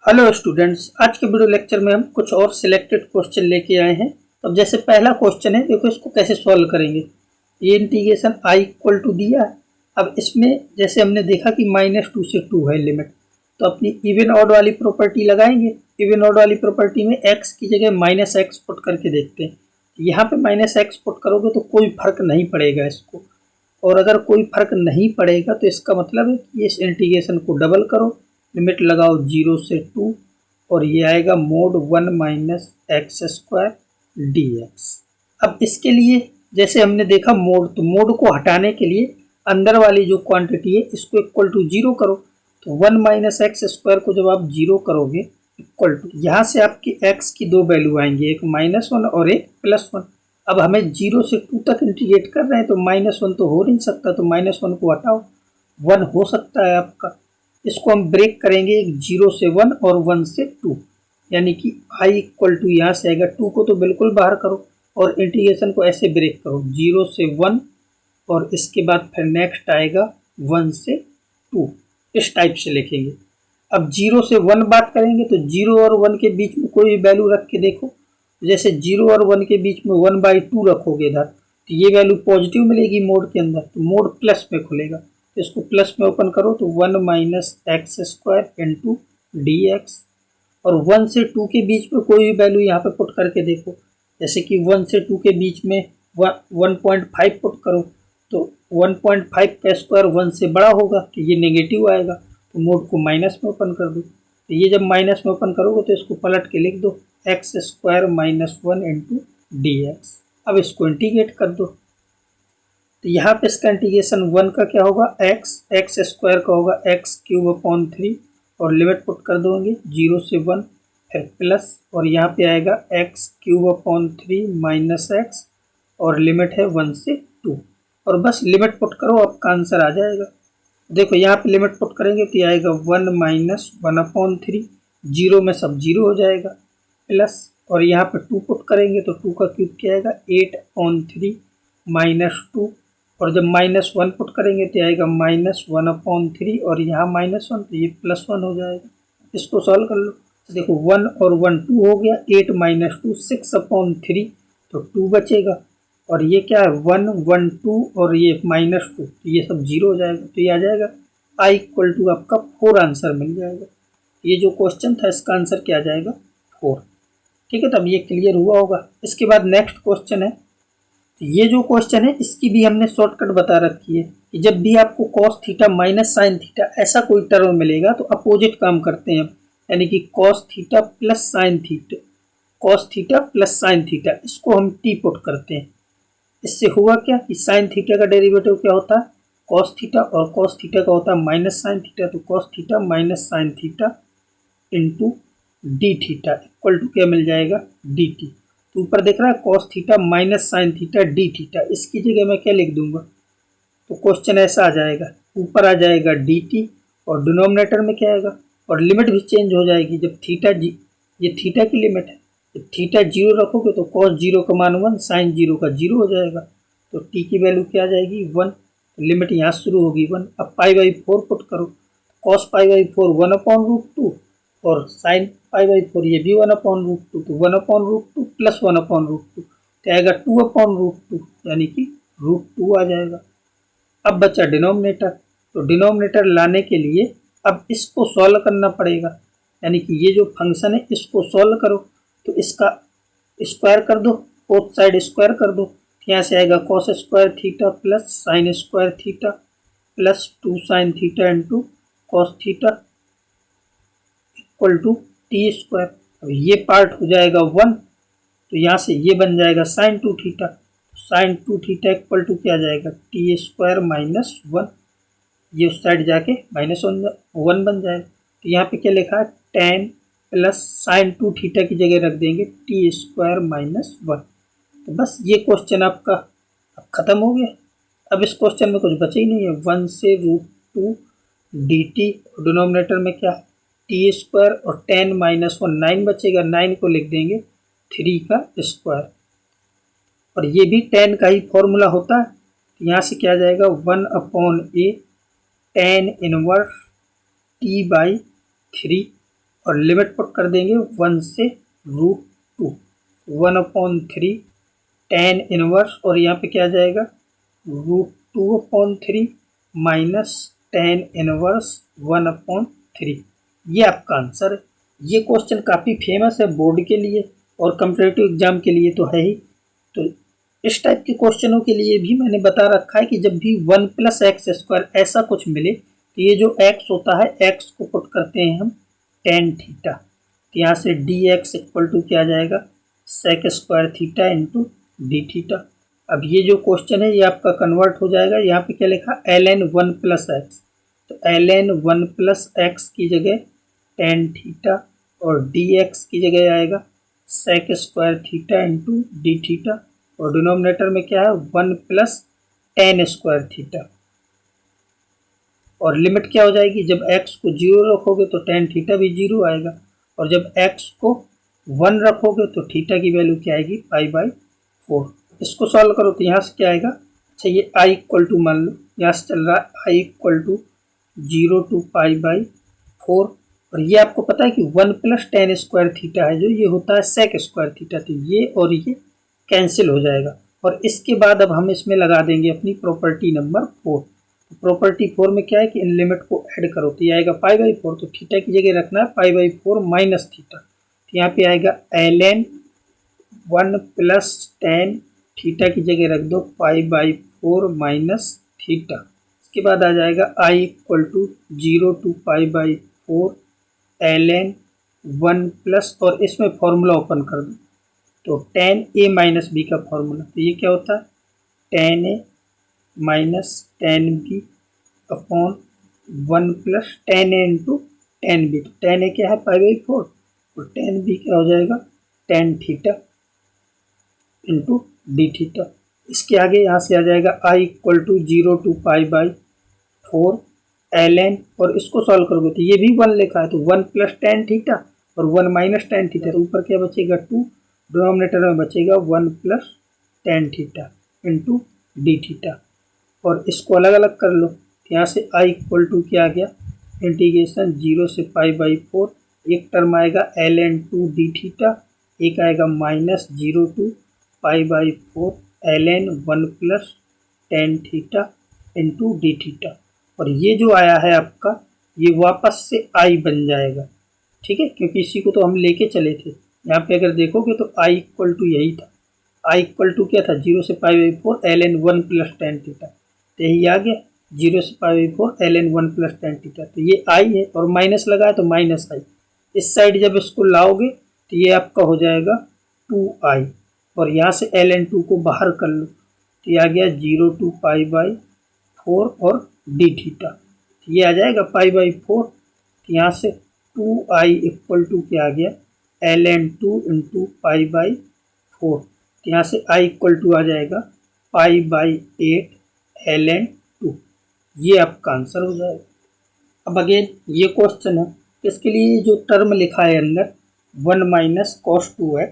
Hello students, आज के video lecture में हम कुछ और सिलेक्टेड क्वेश्चन लेके आए हैं। अब जैसे पहला क्वेश्चन है, देखो इसको कैसे सॉल्व करेंगे। ये इंटीग्रेशन i इक्वल टू दिया। अब इसमें जैसे हमने देखा कि -2 से 2 है लिमिट, तो अपनी इवन ऑड वाली प्रॉपर्टी लगाएंगे। इवन ऑड वाली प्रॉपर्टी में x की जगह -x पुट करके देखते हैं। यहाँ पे -x पुट करोगे तो कोई फर्क नहीं पड़ेगा इसको, और अगर कोई फर्क नहीं पड़ेगा तो इसका मतलब है कि इस इंटीग्रेशन को डबल करो, लिमिट लगाओ 0 से 2 और ये आएगा mod 1 minus x square dx। अब इसके लिए जैसे हमने देखा मोड, तो मोड को हटाने के लिए अंदर वाली जो क्वांटिटी है इसको इक्वल टू 0 करो। तो 1 माइनस एक्स स्क्वायर को जब आप 0 करोगे इक्वल टू, यहाँ से आपकी x की दो वैल्यू आएंगी, एक -1 और एक +1। अब हमें 0 से 2 तक इंटीग्रेट कर रहे हैं तो -1 तो हो नहीं सकता, तो -1 को हटाओ, 1 हो सकता है आपका। इसको हम ब्रेक करेंगे, 0 से 1 और 1 से 2, यानी कि i इक्वल टू यहाँ से आएगा 2 को तो बिल्कुल बाहर करो और इंटीग्रेशन को ऐसे ब्रेक करो 0 से 1 और इसके बाद फिर नेक्स्ट आएगा 1 से 2, इस टाइप से लिखेंगे। अब 0 से 1 बात करेंगे तो 0 और 1 के बीच में कोई वैल्यू रख के देखो। जैसे 0 और 1 के बीच में 1/2 रखोगे इधर, तो ये वैल्यू पॉजिटिव मिलेगी मोड के अंदर, तो मोड प्लस में खुलेगा। इसको प्लस में ओपन करो तो 1 minus x square into dx, और 1 से 2 के बीच में कोई भी वैल्यू यहाँ पे पुट करके देखो। जैसे कि 1 से 2 के बीच में 1.5 पुट करो, तो 1.5 का स्क्वायर 1 से बड़ा होगा तो ये नेगेटिव आएगा, तो मोड को माइनस में ओपन कर दो। तो ये जब माइनस में ओपन करोगे तो इसको पलट के लिख दो एक्स स्क्वायर -1 इंटू dx। अब इसको इंटीग्रेट कर दो, तो यहाँ पे इसका इंटीग्रेशन 1 का क्या होगा एक्स स्क्वायर का होगा x³ और लिमिट पुट कर दोगे 0 से 1 फिर प्लस, और यहाँ पे आएगा x³ माइनस एक्स और लिमिट है 1 से 2, और बस लिमिट पुट करो, आपका आंसर आ जाएगा। देखो यहाँ पे लिमिट पुट करेंगे तो आएगा 1 माइनस 1/3, 0 में सब 0 हो जाएगा प्लस, और यहाँ पे 2 पुट करेंगे तो 2 का क्यूब क्या आएगा 8/3 -2, और जब -1 पुट करेंगे तो आएगा -1/3 और यहाँ -1, तो ये +1 हो जाएगा। इसको सॉल्व कर लो, तो देखो 1 और 1 2 हो गया, 8 - 2 6/3, तो 2 बचेगा, और ये क्या है 1 1 2 और ये -2, तो ये सब 0 हो जाएगा, तो ये आ जाएगा i इक्वल टू आपका 4 आंसर मिल जाएगा। ये जो क्वेश्चन था इसका आंसर क्या आ जाएगा 4। ठीक है, तब ये क्लियर हुआ होगा। इसके बाद नेक्स्ट क्वेश्चन है, ये जो क्वेश्चन है इसकी भी हमने शॉर्टकट बता रखी है कि जब भी आपको cos theta minus sine theta ऐसा कोई टर्म मिलेगा तो अपोजिट काम करते हैं, यानी कि cos theta plus sine theta, cos theta plus sine theta, इसको हम t पुट करते हैं। इससे हुआ क्या कि साइन थीटा का डेरिवेटिव क्या होता है cos थीटा, और cos थीटा का होता है माइनस साइन थीटा, तो cos theta minus sine theta into d theta equal to क्या मिल जाएगा dt। तो ऊपर देख रहा है cos theta minus sine theta D theta, इसकी जगह मैं क्या लिख दूंगा, तो क्वेश्चन ऐसा आ जाएगा, ऊपर आ जाएगा dt और डिनोमिनेटर में क्या आएगा, और लिमिट भी चेंज हो जाएगी। जब थीटा ये थीटा की लिमिट है, जब थीटा 0 रखोगे तो cos 0 का मान 1, साइन 0 का 0 हो जाएगा, तो t की वैल्यू क्या आ जाएगी 1, तो लिमिट यहाँ शुरू होगी 1। अब π/4 पुट करो, cos π/4 1/√2 और साइन π/4 ये भी 1/√2, तो 1/√2 प्लस 1/√2 तो आएगा 2/√2, यानी कि √2 आ जाएगा। अब बचा डिनोमिनेटर, तो डिनोमिनेटर लाने के लिए अब इसको सॉल्व करना पड़ेगा, यानी कि ये जो फंक्शन है इसको सॉल्व करो, तो इसका स्क्वायर कर दो, बोथ साइड स्क्वायर कर दो। यहाँ से आएगा cos square theta plus sine square theta plus 2 sine theta into cos theta equal to t square. अब ये पार्ट हो जाएगा 1, तो यहाँ से ये बन जाएगा sine 2 theta, sine 2 theta equal to क्या आ जाएगा टी स्क्वायर -1, ये उस साइड जाके -1 बन जाएगा। तो यहाँ पे क्या लिखा है tan प्लस साइन 2 थीटा की जगह रख देंगे टी स्क्वायर -1। तो बस ये क्वेश्चन आपका अब ख़त्म हो गया। अब इस क्वेश्चन में कुछ बचा ही नहीं है, 1 से √2 dt, डिनोमिनेटर में क्या टी स्क्वायर और tan -1 9 बचेगा, 9 को लिख देंगे 3 का स्क्वायर, और ये भी tan का ही फॉर्मूला होता है। यहाँ से क्या आ जाएगा 1/a tan इनवर्स t/3, और लिमिट पुट कर देंगे 1 से √2, 1/3 tan इनवर्स, और यहाँ पे क्या आ जाएगा √2/3 माइनस tan इनवर्स 1/3। ये आपका आंसर है। ये क्वेश्चन काफ़ी फेमस है बोर्ड के लिए और कम्पिटिटिव एग्जाम के लिए तो है ही। तो इस टाइप के क्वेश्चनों के लिए भी मैंने बता रखा है कि जब भी 1 + x² ऐसा कुछ मिले तो ये जो x होता है x को पुट करते हैं हम tan थीटा, तो यहाँ से dx = क्या आ जाएगा sec² theta into d theta. अब ये जो क्वेश्चन है ये आपका कन्वर्ट हो जाएगा, यहाँ पे क्या लिखा ln 1 + x, तो ln 1 + x की जगह tan थीटा और dx की जगह आएगा sec² theta into d theta, और डिनोमिनेटर में क्या है 1 + tan² थीटा। और लिमिट क्या हो जाएगी, जब x को 0 रखोगे तो tan थीटा भी 0 आएगा, और जब x को 1 रखोगे तो थीटा की वैल्यू क्या आएगी π/4। इसको सॉल्व करो तो यहाँ से क्या आएगा, अच्छा ये i = मान लो यहाँ से चल रहा है i = 0 to π/4, और ये आपको पता है कि 1 + tan² थीटा है जो ये होता है sec² थीटा, तो ये और ये कैंसिल हो जाएगा। और इसके बाद अब हम इसमें लगा देंगे अपनी प्रॉपर्टी नंबर 4। प्रॉपर्टी 4 में क्या है कि इन लिमिट को ऐड करो तो ये आएगा π/4, तो थीटा की जगह रखना है π/4 माइनस थीटा, तो यहाँ पे आएगा ln 1 + tan थीटा की जगह रख दो π/4 माइनस थीटा। इसके बाद आ जाएगा i = 0 to π/4 ln 1 प्लस, और इसमें फॉर्मूला ओपन कर दो तो tan a - b का फॉर्मूला, तो ये क्या होता है tan a minus tan b upon 1 + tan a into tan b, तो tan a क्या है π/4 और tan b क्या हो जाएगा tan theta into d theta. इसके आगे यहाँ से आ जाएगा i = 0 to π/4 ln, और इसको सॉल्व करोगे तो ये भी 1 लिखा है तो 1 + tan थीटा और 1 - tan थीटा, तो ऊपर क्या बचेगा 2, डिनोमिनेटर में बचेगा 1 + tan theta into d theta, और इसको अलग अलग कर लो। यहाँ से i = क्या आ गया इंटीग्रेशन 0 से π/4, एक टर्म आएगा ln 2 डी थीटा, एक आएगा -0 to π/4 ln 1 + tan theta into d theta, और ये जो आया है आपका ये वापस से i बन जाएगा, ठीक है, क्योंकि इसी को तो हम लेके चले थे। यहाँ पे अगर देखोगे तो i = यही था, i = क्या था 0 से π/4 ln 1 + tan थीटा, तो यही आ गया 0 से π/4 ln 1 + tan थीटा, तो ये i है और माइनस लगा है तो -i, इस साइड जब इसको लाओगे तो ये आपका हो जाएगा 2i, और यहाँ से ln 2 को बाहर कर लो तो ये आ गया 0 to π/4 और डी थीटा, तो ये आ जाएगा π/4, तो यहाँ से 2i = क्या आ गया ln 2 इंटू π/4, तो यहाँ से i = आ जाएगा π/8 ln 2, ये आपका आंसर हो जाएगा। अब अगेन ये क्वेश्चन है, इसके लिए जो टर्म लिखा है अंदर 1 - cos 2x,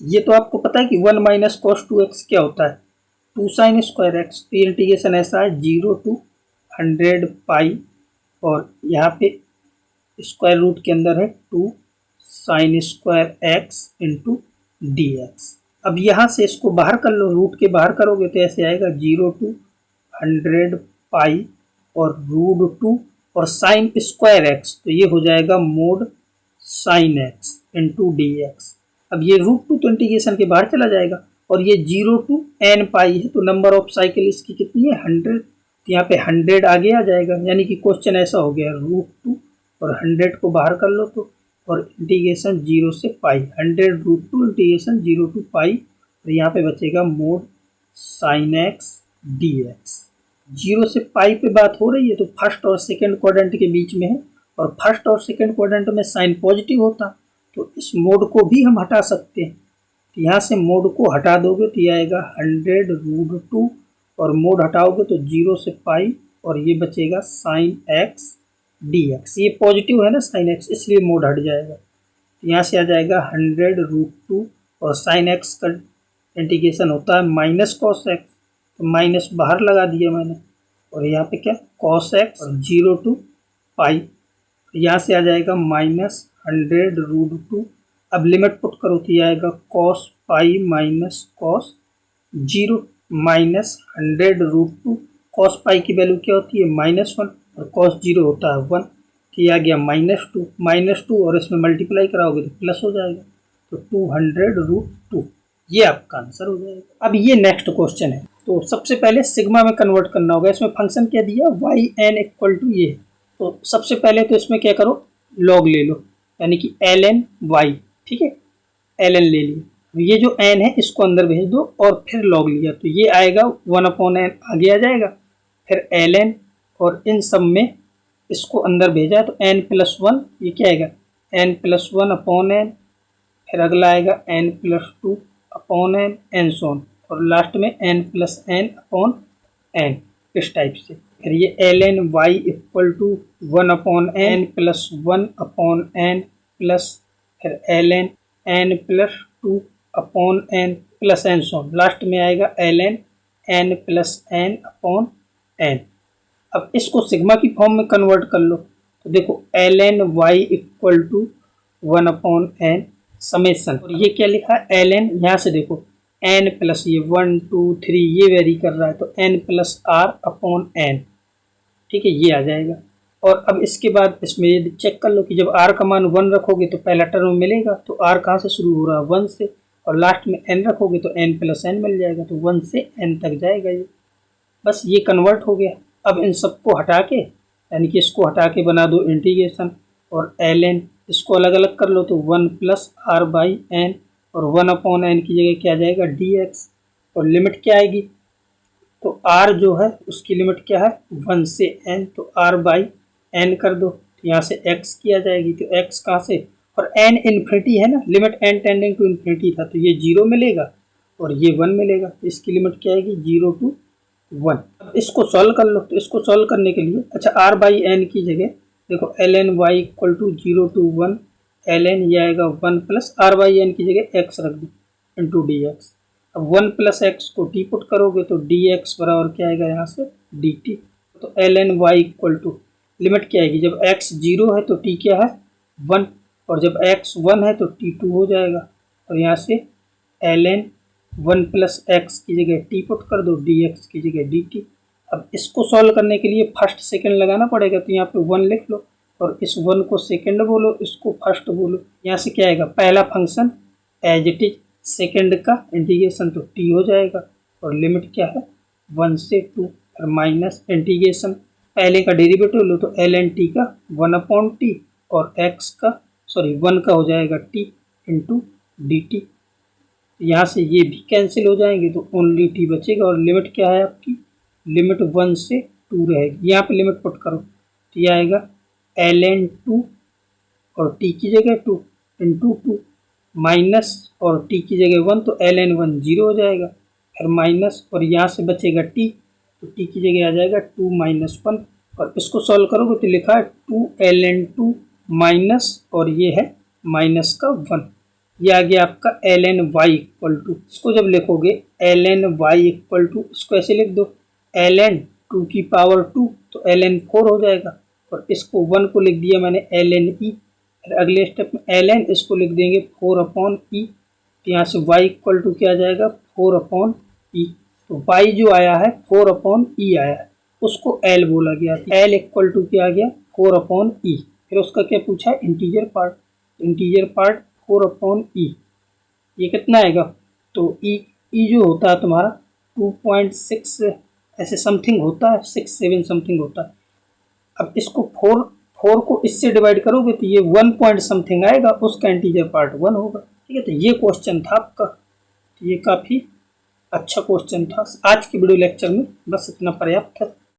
ये तो आपको पता है कि 1 - cos 2x क्या होता है 2 sin square x, तो इंटीग्रेशन ऐसा है 0 to 100π, और यहाँ पे स्क्वायर रूट के अंदर है 2 sin² x इंटू dx। अब यहाँ से इसको बाहर कर लो, रूट के बाहर करोगे तो ऐसे आएगा 0 to 100π और √2 और sin² x, तो ये हो जाएगा mod sin x into dx। अब ये √2 तो इंटीग्रेशन के बाहर चला जाएगा, और ये 0 to nπ है तो नंबर ऑफ साइकिल इसकी कितनी है 100, तो यहाँ पे 100 आगे आ जाएगा, यानी कि क्वेश्चन ऐसा हो गया √2 और 100 को बाहर कर लो तो, और इंटीग्रेशन 0 से π, 100 √2 इंटीग्रेशन 0 to π, और यहाँ पे बचेगा mod sin x dx। 0 से π पे बात हो रही है तो फर्स्ट और सेकंड क्वाड्रेंट के बीच में है, और फर्स्ट और सेकंड क्वाड्रेंट में साइन पॉजिटिव होता तो इस मोड को भी हम हटा सकते हैं, तो यहाँ से मोड को हटा दोगे तो ये आएगा 100 √2, और मोड हटाओगे तो 0 से π, और ये बचेगा sin x dx, ये पॉजिटिव है ना sin x इसलिए मोड हट जाएगा, तो यहाँ से आ जाएगा 100 √2, और sin x का इंटीग्रेशन होता है -cos x, तो माइनस बाहर लगा दिया मैंने, और यहाँ पे क्या cos x और 0 to π, यहाँ से आ जाएगा 100√2। अब लिमिट पुट करो तो ये आएगा cos pi minus cos 0 minus 100√2। cos पाई की वैल्यू क्या होती है -1 और cos 0 होता है 1, तो ये आ गया -2 और इसमें मल्टीप्लाई कराओगे तो प्लस हो जाएगा, तो 200√2 ये आपका आंसर हो जाएगा। अब ये नेक्स्ट क्वेश्चन है, तो सबसे पहले सिग्मा में कन्वर्ट करना होगा। इसमें फंक्शन क्या दिया yn इक्वल टू ये, तो सबसे पहले तो इसमें क्या करो लॉग ले लो, यानी कि ln y, ठीक है ln ले लिया। ये जो n है इसको अंदर भेज दो और फिर log लिया, तो ये आएगा 1/n आगे आ जाएगा, फिर ln और इन सब में इसको अंदर भेजा तो n+1, ये क्या आएगा n+1/n, फिर अगला आएगा n+2/n एंड सो ऑन, और लास्ट में n+n/n इस टाइप से। फिर ये ln y equal to 1/n plus 1/n plus फिर ln n+2/n plus and so on, last में आएगा ln n+n/n। अब इसको सिग्मा की फॉर्म में कन्वर्ट कर लो, तो देखो ln y equal to 1/n summation, और ये क्या लिखा है ln, यहाँ से देखो n प्लस ये 1 2 3 ये वेरी कर रहा है, तो n+r/n, ठीक है ये आ जाएगा। और अब इसके बाद इसमें ये चेक कर लो कि जब r का मान 1 रखोगे तो पहला टर्म मिलेगा, तो r कहाँ से शुरू हो रहा है 1 से, और लास्ट में n रखोगे तो n+n मिल जाएगा, तो 1 से n तक जाएगा ये, बस ये कन्वर्ट हो गया। अब इन सबको हटा के, यानी कि इसको हटा के बना दो इंटीग्रेशन, और ln इसको अलग अलग कर लो तो 1+r/n और 1/n की जगह क्या आ जाएगा dx, और लिमिट क्या आएगी, तो r जो है उसकी लिमिट क्या है 1 से n, तो r/n कर दो, तो यहाँ से x की आ जाएगी, तो x कहाँ से, और n इन्फिनिटी है ना, limit n tending to infinity था, तो ये 0 मिलेगा और ये 1 मिलेगा, तो इसकी लिमिट क्या आएगी 0 to 1। अब इसको सॉल्व कर लो, तो इसको सॉल्व करने के लिए अच्छा r/n की जगह देखो ln y equal to 0 to 1, ln ये आएगा 1 प्लस r/n की जगह x रख दो इंटू dx। अब 1 प्लस x को t पुट करोगे तो dx बराबर क्या आएगा यहाँ से dt, तो ln y equal to limit क्या आएगी, जब x 0 है तो t क्या है 1, और जब x 1 है तो t 2 हो जाएगा, और यहाँ से ln 1 प्लस x की जगह t पुट कर दो, dx की जगह dt। अब इसको सॉल्व करने के लिए फर्स्ट सेकंड लगाना पड़ेगा, तो यहाँ पे 1 लिख लो और इस 1 को सेकंड बोलो, इसको फर्स्ट बोलो। यहाँ से क्या आएगा पहला function as it is second का इंटीग्रेशन, तो t हो जाएगा, और लिमिट क्या है 1 से 2, फिर माइनस इंटीग्रेशन पहले का डेरिवेटिव लो, तो ln t का 1/t और x का 1 का हो जाएगा t इंटू dt। यहाँ से ये भी कैंसिल हो जाएंगे तो ओनली t बचेगा, और लिमिट क्या है आपकी लिमिट 1 से 2 रहेगी। यहाँ पे लिमिट पुट करो तो ये आएगा ln 2 और t की जगह 2 इंटू 2 माइनस और t की जगह 1, तो ln 1 0 हो जाएगा, फिर माइनस और यहाँ से बचेगा t, तो t की जगह आ जाएगा 2 - 1, और इसको सॉल्व करोगे तो लिखा है 2 ln 2 माइनस और ये है माइनस का 1, ये आ गया आपका ln y इक्वल टू, इसको जब लिखोगे ln y इक्वल टू इसको ऐसे लिख दो ln 2 की पावर 2, तो ln 4 हो जाएगा, और इसको 1 को लिख दिया मैंने ln e, फिर अगले स्टेप में ln इसको लिख देंगे 4/e, तो यहाँ से y इक्वल टू क्या आ जाएगा 4/e, तो y जो आया है 4/e आया है, उसको l बोला गया, l इक्वल टू क्या आ गया 4/e। फिर उसका क्या पूछा है इंटीजर पार्ट 4/e, ये कितना आएगा, तो e जो होता है तुम्हारा 2.6 ऐसे समथिंग होता है, 6-7 समथिंग होता है। अब इसको 4 को इससे डिवाइड करोगे तो ये 1 पॉइंट समथिंग आएगा, उसका इंटीजर पार्ट 1 होगा, ठीक है। तो ये क्वेश्चन था आपका, तो ये काफ़ी अच्छा क्वेश्चन था। आज के वीडियो लेक्चर में बस इतना पर्याप्त है।